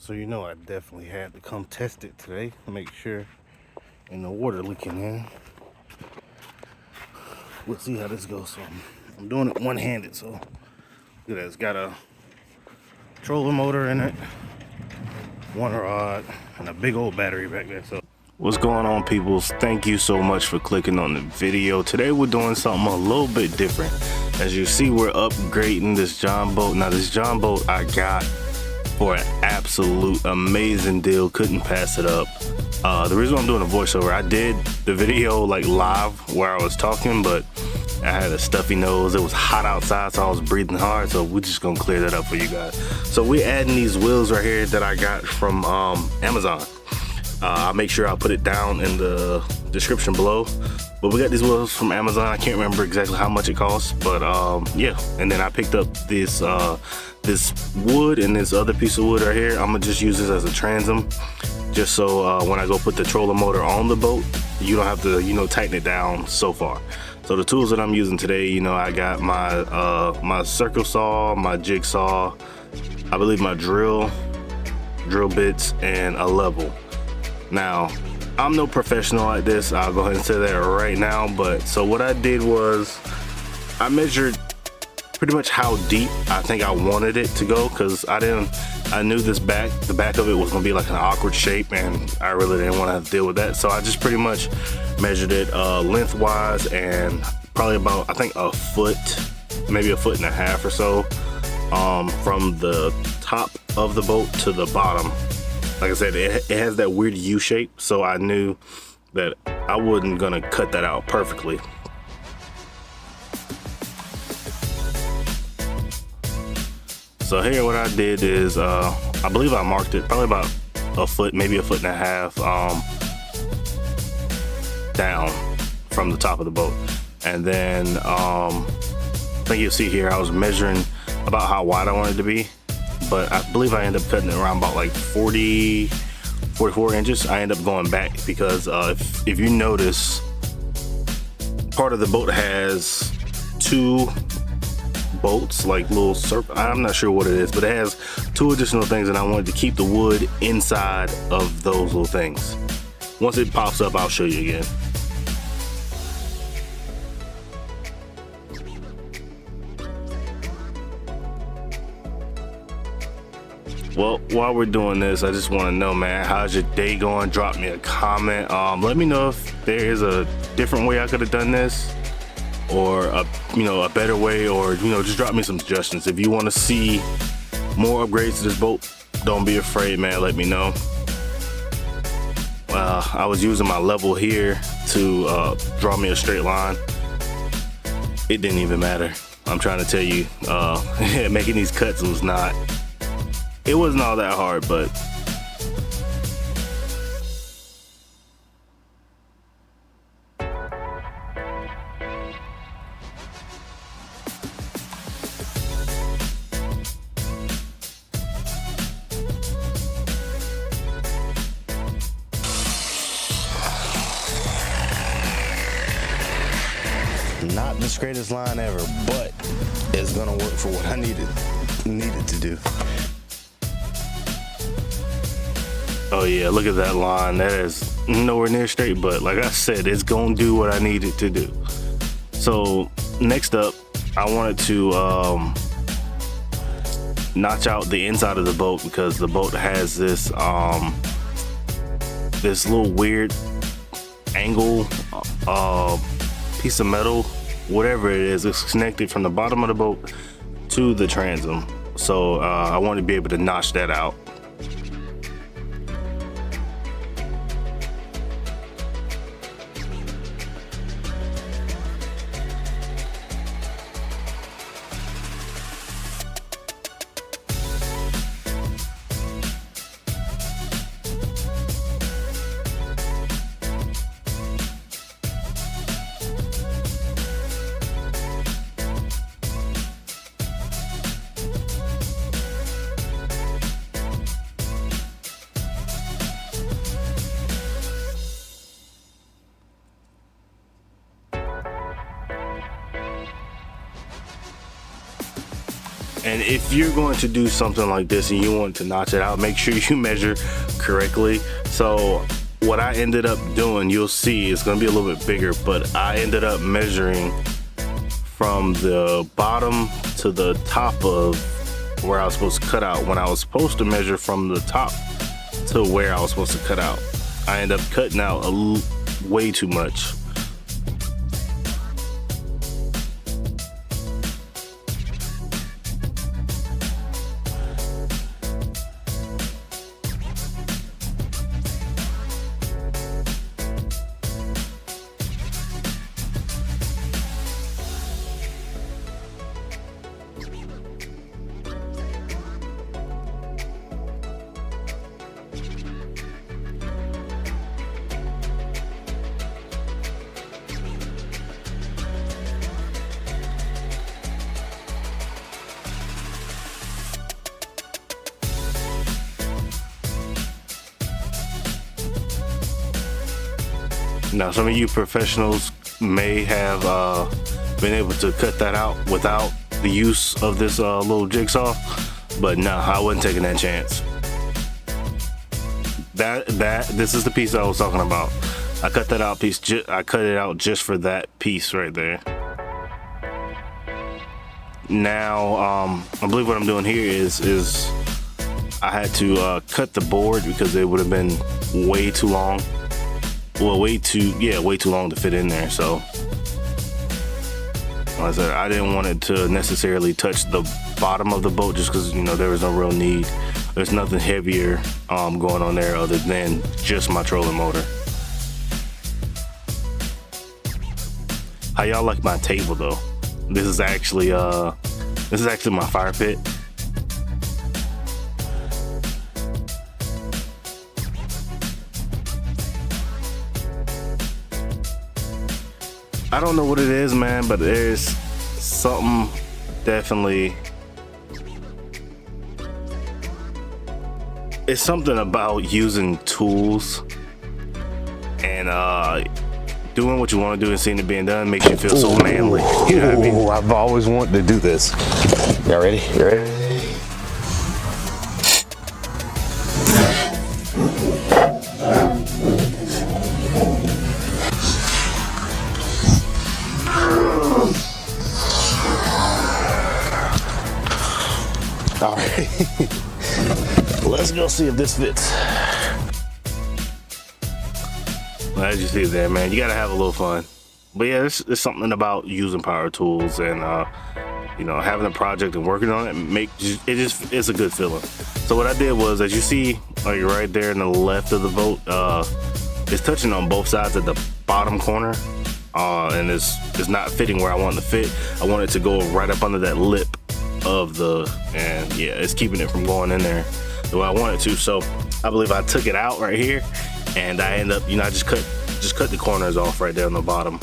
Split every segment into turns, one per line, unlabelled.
So you know I definitely had to come test it today, make sure ain't no water leaking in. We'll see how this goes. So I'm doing it one-handed, so look at that. It's got a trolling motor in it, one rod, and a big old battery back there. So what's going on, peoples? Thank you so much for clicking on the video. Today we're doing something a little bit different. As you see, we're upgrading this John boat. Now this John boat I got for an absolute amazing deal. Couldn't pass it up. The reason I'm doing a voiceover, I did the video like live where I was talking, but I had a stuffy nose. It was hot outside, so I was breathing hard. So we're just gonna clear that up for you guys. So we're adding these wheels right here that I got from Amazon. I'll make sure I'll put it down in the description below. But we got these wheels from Amazon. I can't remember exactly how much it costs, but yeah. And then I picked up this this wood and this other piece of wood right here. I'm gonna just use this as a transom, just so when I go put the trolling motor on the boat, you don't have to, you know, tighten it down so far. So the tools that I'm using today, you know, I got my my circle saw, my jigsaw, I believe my drill bits, and a level. Now, I'm no professional at this, I'll go ahead and say that right now, but so what I did was I measured pretty much how deep I think I wanted it to go, because I knew the back of it was gonna be like an awkward shape, and I really didn't want to have to deal with that. So I just pretty much measured it lengthwise, and probably about, I think, a foot, maybe a foot and a half or so, from the top of the boat to the bottom. Like I said, it has that weird U shape, so I knew that I wasn't gonna cut that out perfectly. So here what I did is, I believe I marked it probably about a foot, maybe a foot and a half down from the top of the boat. And then I think you'll see here I was measuring about how wide I wanted it to be, but I believe I ended up cutting it around about like 44 inches. I ended up going back because if you notice, part of the boat has two bolts, like little circle, I'm not sure what it is, but it has two additional things, and I wanted to keep the wood inside of those little things. Once it pops up, I'll show you again. Well, while we're doing this, I just want to know, man, how's your day going? Drop me a comment. Let me know if there is a different way I could have done this, or a better way, or just drop me some suggestions. If you want to see more upgrades to this boat, don't be afraid, man, let me know. I was using my level here to draw me a straight line. It didn't even matter. I'm trying to tell you, making these cuts wasn't all that hard, but not the straightest line ever, but it's gonna work for what I needed to do. Oh yeah, look at that line. That is nowhere near straight, but like I said, it's gonna do what I need it to do. So next up, I wanted to notch out the inside of the boat, because the boat has this this little weird angle piece of metal, whatever it is. It's connected from the bottom of the boat to the transom, so I want to be able to notch that out. And if you're going to do something like this and you want to notch it out, make sure you measure correctly. So what I ended up doing, you'll see it's going to be a little bit bigger, but I ended up measuring from the bottom to the top of where I was supposed to cut out, when I was supposed to measure from the top to where I was supposed to cut out. I ended up cutting out way too much. Now, some of you professionals may have been able to cut that out without the use of this little jigsaw, but no, I wasn't taking that chance. This is the piece I was talking about. I cut that out piece. I cut it out just for that piece right there. Now, I believe what I'm doing here is I had to cut the board because it would have been way too long. Well, way too long to fit in there. So, like I said, I didn't want it to necessarily touch the bottom of the boat just because, you know, there was no real need. There's nothing heavier going on there other than just my trolling motor. How y'all like my table though? This is actually my fire pit. I don't know what it is, man, but there's something definitely. It's something about using tools and doing what you want to do and seeing it being done makes you feel so manly. You know what I mean?
I've always wanted to do this. Y'all ready? You ready? All right, let's go see if this fits.
Well, as you see there, man, you gotta have a little fun. But yeah, there's something about using power tools and you know, having a project and working on it. It's a good feeling. So what I did was, as you see, like right there in the left of the boat, it's touching on both sides at the bottom corner, and it's not fitting where I want it to fit. I want it to go right up under that lip of the, and yeah, it's keeping it from going in there the way I want it to. So I believe I took it out right here, and I end up, you know, I just cut the corners off right there on the bottom.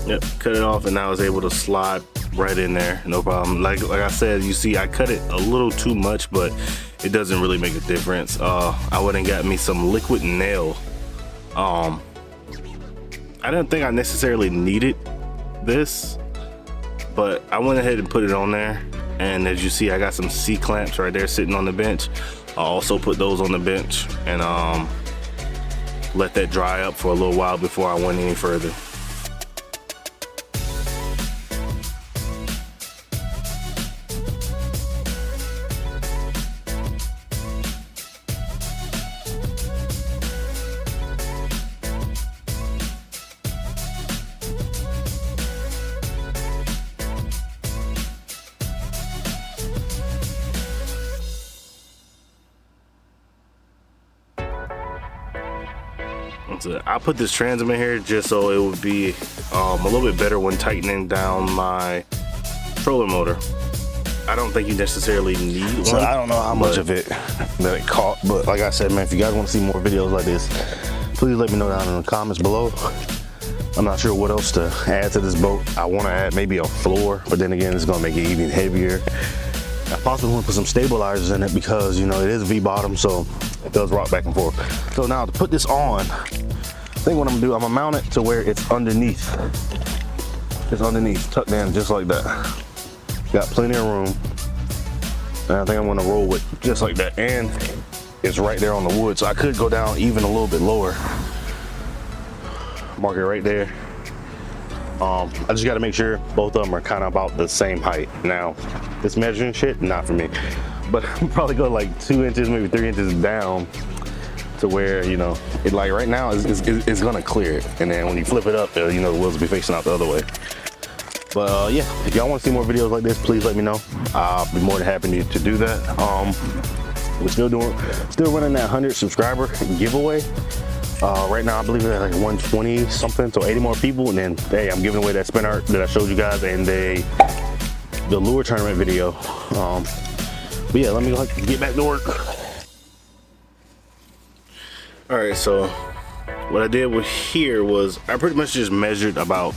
Yep, cut it off, and I was able to slide right in there, no problem. Like I said, you see, I cut it a little too much, but it doesn't really make a difference. I went and got me some liquid nail. I didn't think I necessarily needed this, but I went ahead and put it on there. And as you see, I got some C-clamps right there sitting on the bench. I also put those on the bench and let that dry up for a little while before I went any further. I put this transom in here just so it would be a little bit better when tightening down my trolling motor. I don't think you necessarily need one.
So I don't know how much of it that it caught, but like I said, man, if you guys want to see more videos like this, please let me know down in the comments below. I'm not sure what else to add to this boat. I want to add maybe a floor, but then again, it's going to make it even heavier. I possibly want to put some stabilizers in it because, you know, it is V-bottom, so it does rock back and forth. So now to put this on, I think what I'm gonna do, I'm gonna mount it to where it's underneath. It's underneath, tucked in just like that. Got plenty of room. And I think I'm gonna roll with just like that. And it's right there on the wood, so I could go down even a little bit lower. Mark it right there. I just got to make sure both of them are kind of about the same height. Now, this measuring shit, not for me. But I'm probably go like 2 inches, maybe 3 inches down to where, you know, it like right now it's gonna clear it. And then when you flip it up, you know, the wheels will be facing out the other way. But yeah, if y'all want to see more videos like this, please let me know. I'll be more than happy to do that. We're still running that 100 subscriber giveaway. Right now I believe it's like 120 something, so 80 more people, and then hey, I'm giving away that spin art that I showed you guys and the lure tournament video. But yeah, let me get back to work. All right, so what I did with here was I pretty much just measured about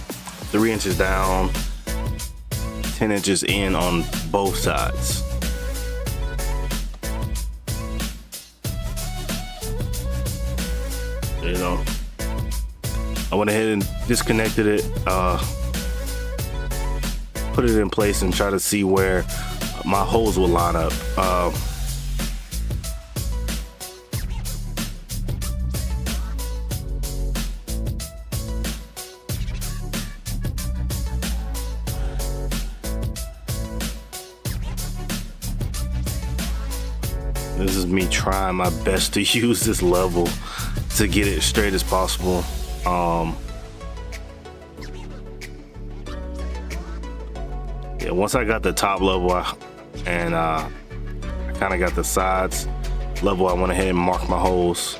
3 inches down, 10 inches in on both sides. You know, I went ahead and disconnected it, put it in place and try to see where my holes will line up. This is me trying my best to use this level to get it straight as possible. Yeah, once I got the top level and I kind of got the sides level, I went ahead and marked my holes.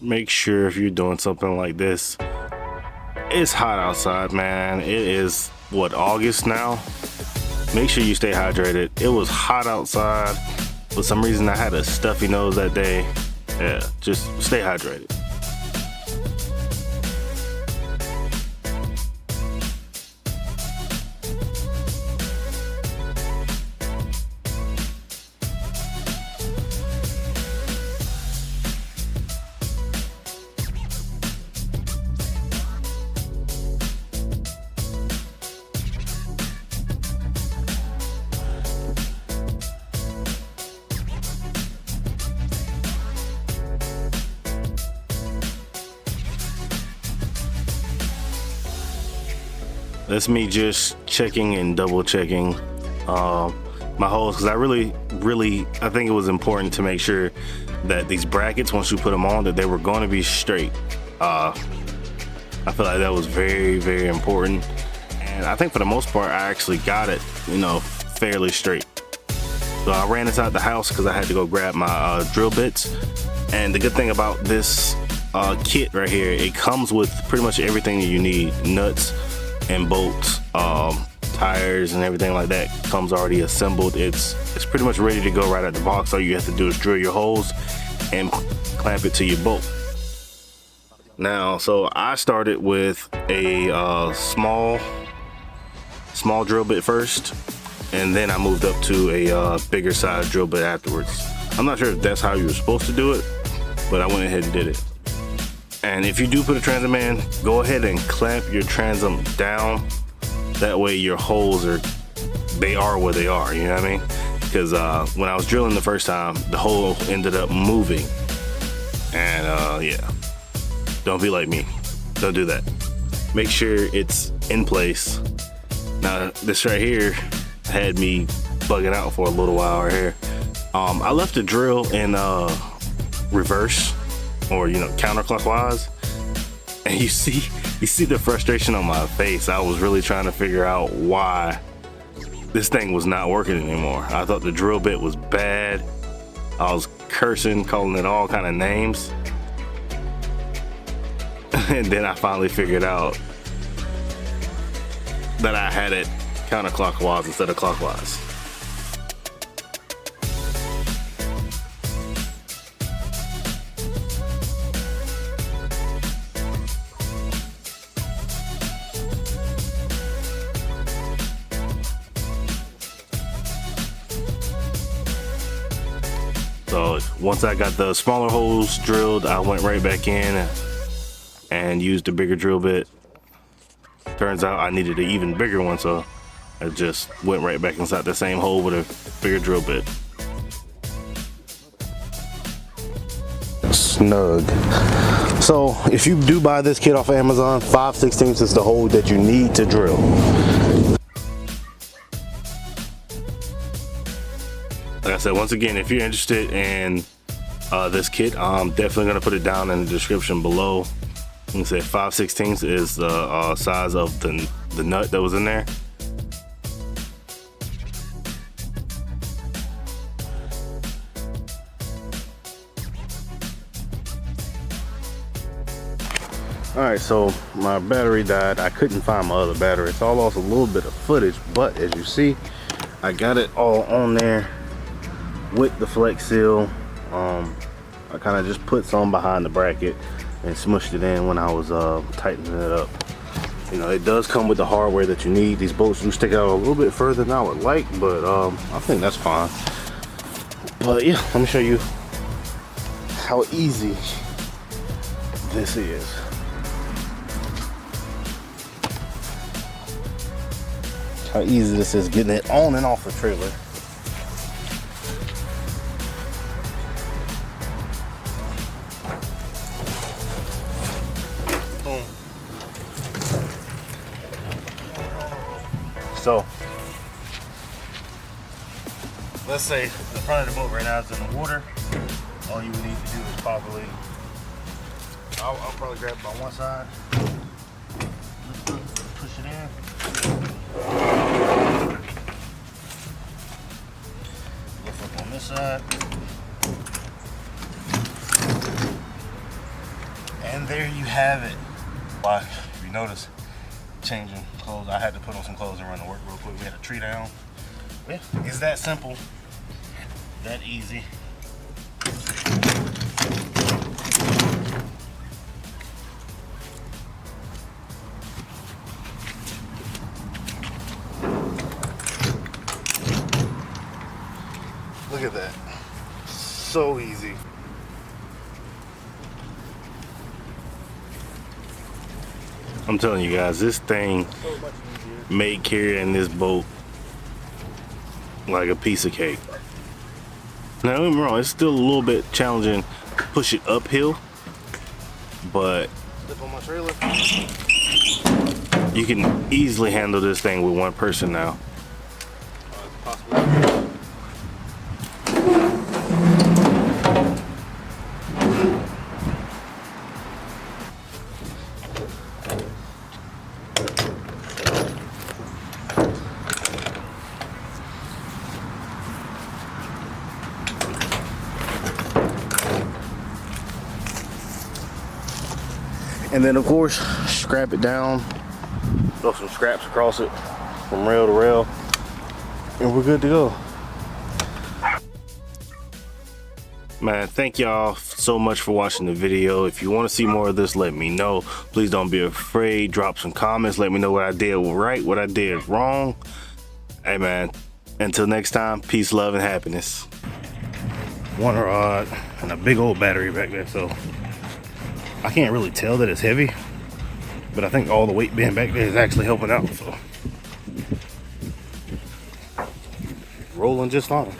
Make sure if you're doing something like this, it's hot outside, man. It is what, August now? Make sure you stay hydrated. It was hot outside. For some reason I had a stuffy nose that day. Yeah, just stay hydrated. That's me just checking and double checking my holes, because I think it was important to make sure that these brackets, once you put them on, that they were going to be straight. I feel like that was very, very important, and I think for the most part I actually got it, you know, fairly straight. So I ran inside the house because I had to go grab my drill bits, and the good thing about this kit right here, it comes with pretty much everything that you need: nuts and bolts, tires and everything like that comes already assembled. It's pretty much ready to go right out the box. All you have to do is drill your holes and clamp it to your bolt. Now, so I started with a small drill bit first, and then I moved up to a bigger size drill bit afterwards. I'm not sure if that's how you were supposed to do it, but I went ahead and did it. And if you do put a transom in, go ahead and clamp your transom down. That way your holes are where they are, you know what I mean? Because when I was drilling the first time, the hole ended up moving. And yeah, don't be like me. Don't do that. Make sure it's in place. Now, this right here had me bugging out for a little while right here. I left the drill in reverse, or, you know, counterclockwise, and you see the frustration on my face. I was really trying to figure out why this thing was not working anymore. I thought the drill bit was bad. I was cursing, calling it all kind of names, And then I finally figured out that I had it counterclockwise instead of clockwise. So once I got the smaller holes drilled, I went right back in and used a bigger drill bit. Turns out I needed an even bigger one, so I just went right back inside the same hole with a bigger drill bit. Snug. So if you do buy this kit off Amazon, 5/16 is the hole that you need to drill. Like I said, once again, if you're interested in this kit, I'm definitely gonna put it down in the description below. You can say 5/16 is the size of the nut that was in there. Alright, so my battery died. I couldn't find my other battery, so I lost a little bit of footage, but as you see, I got it all on there with the Flex Seal. I kind of just put some behind the bracket and smushed it in when I was tightening it up. You know, it does come with the hardware that you need. These bolts do stick out a little bit further than I would like, but I think that's fine. But yeah, let me show you how easy this is. How easy this is getting it on and off the trailer. Boom. So, let's say the front of the boat right now is in the water. All you would need to do is probably, I'll probably grab it by one side, push it in. Lift up on this side. And there you have it. Why, if you notice, changing clothes, I had to put on some clothes and run to work real quick. We had a tree down. Yeah, it's that simple, that easy. Look at that. So easy. I'm telling you guys, this thing made carrying this boat like a piece of cake. Now, don't get me wrong, it's still a little bit challenging to push it uphill, but you can easily handle this thing with one person now. And then of course, scrap it down, throw some scraps across it from rail to rail, and we're good to go. Man, thank y'all so much for watching the video. If you want to see more of this, let me know. Please don't be afraid. Drop some comments. Let me know what I did right, what I did wrong. Hey man, until next time, peace, love, and happiness. One rod and a big old battery back there, so I can't really tell that it's heavy, but I think all the weight being back there is actually helping out, so rolling just fine.